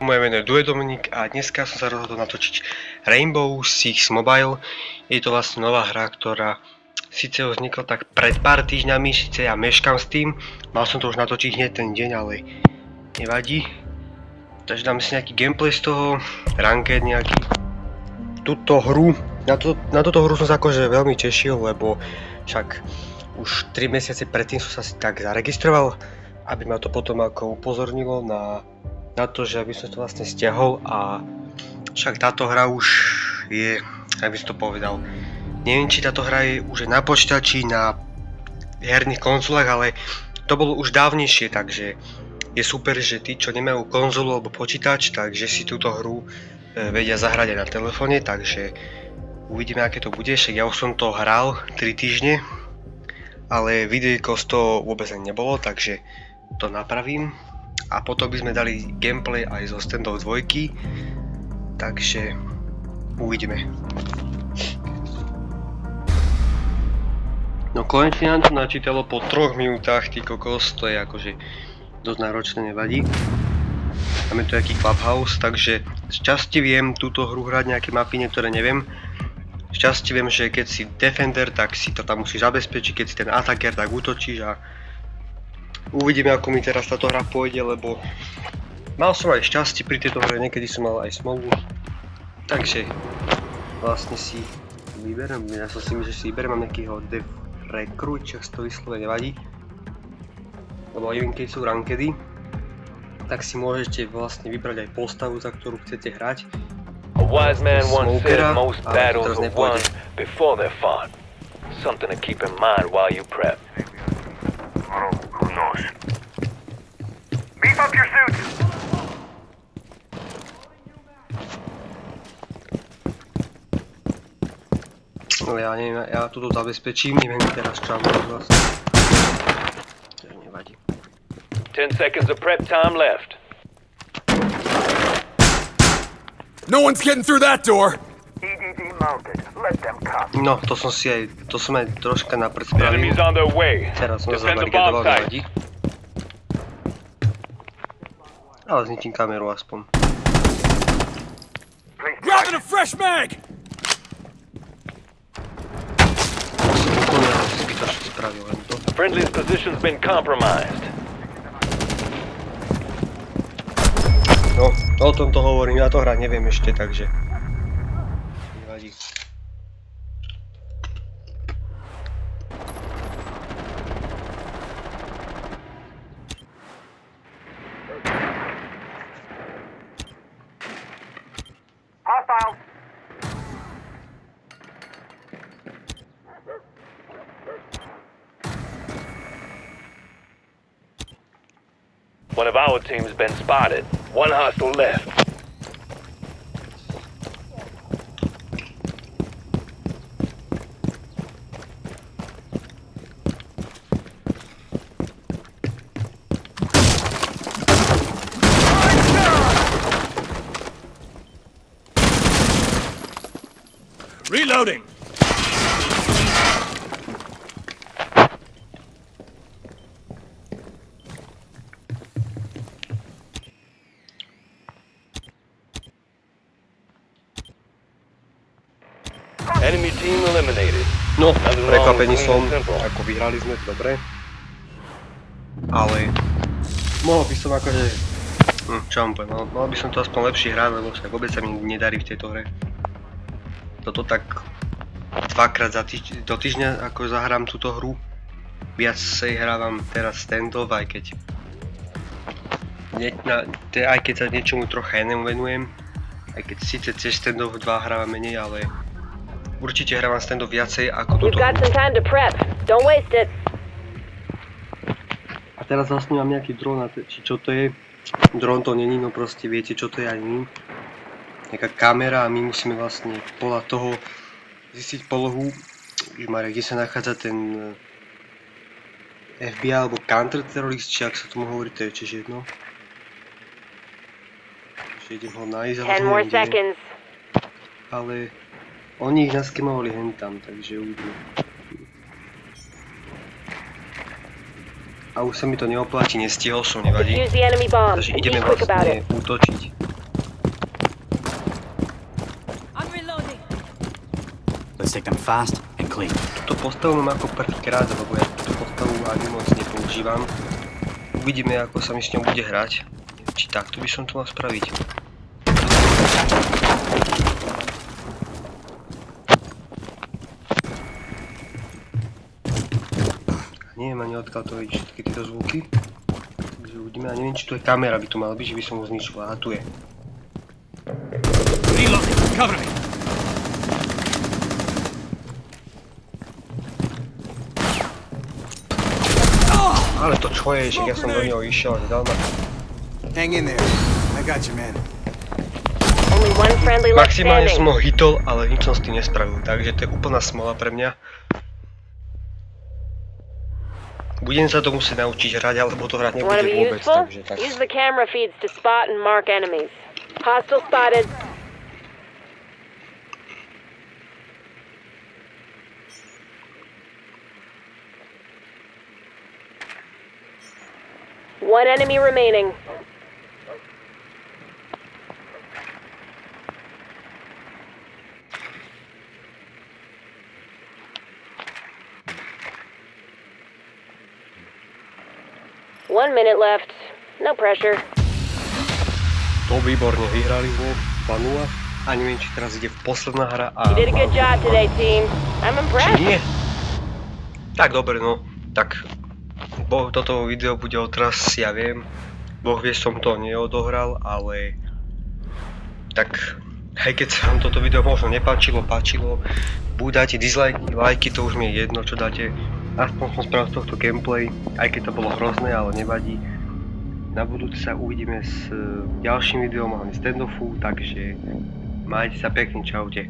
Moje meno je Due Dominik a dneska som sa rozhodol natočiť Rainbow Six Mobile. Je to vlastne nová hra, ktorá síce vznikla tak pred pár týždňami, síce ja meškam s tým. Mal som to už natočiť hneď ten deň, ale nevadí. Takže dáme si nejaký gameplay z toho, ranked nejaký. Túto hru, na túto hru som sa akože veľmi tešil, lebo však už 3 mesiace predtým som sa si tak zaregistroval, aby ma to potom ako upozornilo na to, že aby som to vlastne stiahol. A však táto hra už je, aby som to povedal, neviem, či táto hra je už na počítači, na herných konzolách, ale to bolo už dávnejšie, takže je super, že tí, čo nemajú konzolu alebo počítač, takže si túto hru vedia zahrať aj na telefóne, takže uvidíme, aké to bude. Však ja už som to hral 3 týždne, ale videjko z toho vôbec ani nebolo, takže to napravím. A potom by sme dali gameplay aj zo standov 2, takže uvidíme. No konečne nám to načítalo po 3 minútach, ty kokos, to je akože dosť náročné, nevadí. Máme tu nejaký Clubhouse, takže šťastie viem túto hru hrať, nejaké mapy, niektoré neviem. Šťastie viem, že keď si defender, tak si to tam musíš zabezpečiť, keď si ten attacker, tak útočíš a uvidíme, ako mi teraz táto hra pôjde, lebo mal som aj šťastie pri tejto hre, niekedy som mal aj smolu. Takže vlastne si vyberiem, ja som si myslel, že si vyberiem, mám nejakýho def recruit, čo to vyslove nevadí. Lebo aj keď sú rankedy, tak si môžete vlastne vybrať aj postavu, za ktorú chcete hrať. A wise man once said most battles are won nepôjde. before they're fought. Something to keep in mind while you prep. Who knows? Beef up your suits! No ja neviem, ja toto zabezpečím, neviem teraz čo mám vlastne. To nevadí. 10 seconds of prep time left. No one's getting through that door! EDD mounted. Let them come. No, to som aj troška na prd spravil. Enemies on their way. Teraz som Defend the bomb zabarigadoval, site. nevadí. Ale zničím kameru aspoň. Please Grabbing a fresh mag! Úplne zbytočne spravil len to. Friendly's position's been compromised. No, o tomto hovorím, ja to hrať neviem ešte, takže nevadí. hostiles. One of our team's been spotted. One hostile left. Reloading! Enemy team eliminated. No, Nothing wrong prekvapený with som, clean and simple. ako vyhrali sme, dobre. Ale mohol by som akože, čo vám poviem, mohol by som to aspoň lepšie hrať, lebo však vôbec sa mi nedarí v tejto hre. Toto tak dvakrát do týždňa ako zahrám túto hru. Viac sa hrávam teraz standoff, aj keď sa niečomu trocha inému venujem. Aj keď síce cez standoff 2 hrávam menej, ale určite hrávam standoff viacej ako túto You've got hru. some time to prep. Don't waste it. A teraz vlastne mám nejaký dron, či čo to je. Dron to není, no proste viete čo to je ani. Nejaká kamera a my musíme vlastne podľa toho zistiť polohu, kde sa nachádza ten FBI alebo counter-terrorist, či ak sa tomu hovorí, to je čiže jedno. Takže idem ho nájsť, 10 more seconds. ale oni ich naskemovali hentam, takže uvidíme. A už sa mi to neoplatí, nestihol som, nevadí. Use the enemy bomb. Takže And be ideme quick about vlastne it. útočiť. take them fast and clean. Túto postavu mám ako prvýkrát, lebo ja túto postavu ani moc nepoužívam. Uvidíme, ako sa mi s ňou bude hrať. Či takto by som to mal spraviť. Neviem ani odkiaľ to vidieť všetky tieto zvuky. Takže uvidíme, a neviem, či tu je kamera, by tu mala byť, že by som ho zničil. Aha, tu je. Reloading. Cover me. Ale to čo je, že ja som do neho išiel, nedal ma. Hang in there. I got you, man. Only one friendly left Maximálne som standing. ho hitol, ale nič som s tým nespravil, takže to je úplná smola pre mňa. Budem sa to musieť naučiť hrať, alebo to hrať Want to nebude be vôbec, useful? takže tak. Use the camera feeds to spot and mark enemies. Hostile spotted. One enemy remaining. One minute left. No pressure. To výborne, vyhrali sme 2-0 a neviem, či teraz ide posledná hra a... You did a good job today, team. I'm Či impressed. nie? Tak dobre, no. Tak toto video bude odraz, ja viem. Boh vie, som to neodohral, ale... Tak, aj keď sa vám toto video možno nepáčilo, páčilo, buď dáte dislajky, lajky, to už mi je jedno, čo dáte. Aspoň som spravil z tohto gameplay, aj keď to bolo hrozné, ale nevadí. Na budúce sa uvidíme s ďalším videom, hlavne standoffu, takže majte sa pekne, čaute.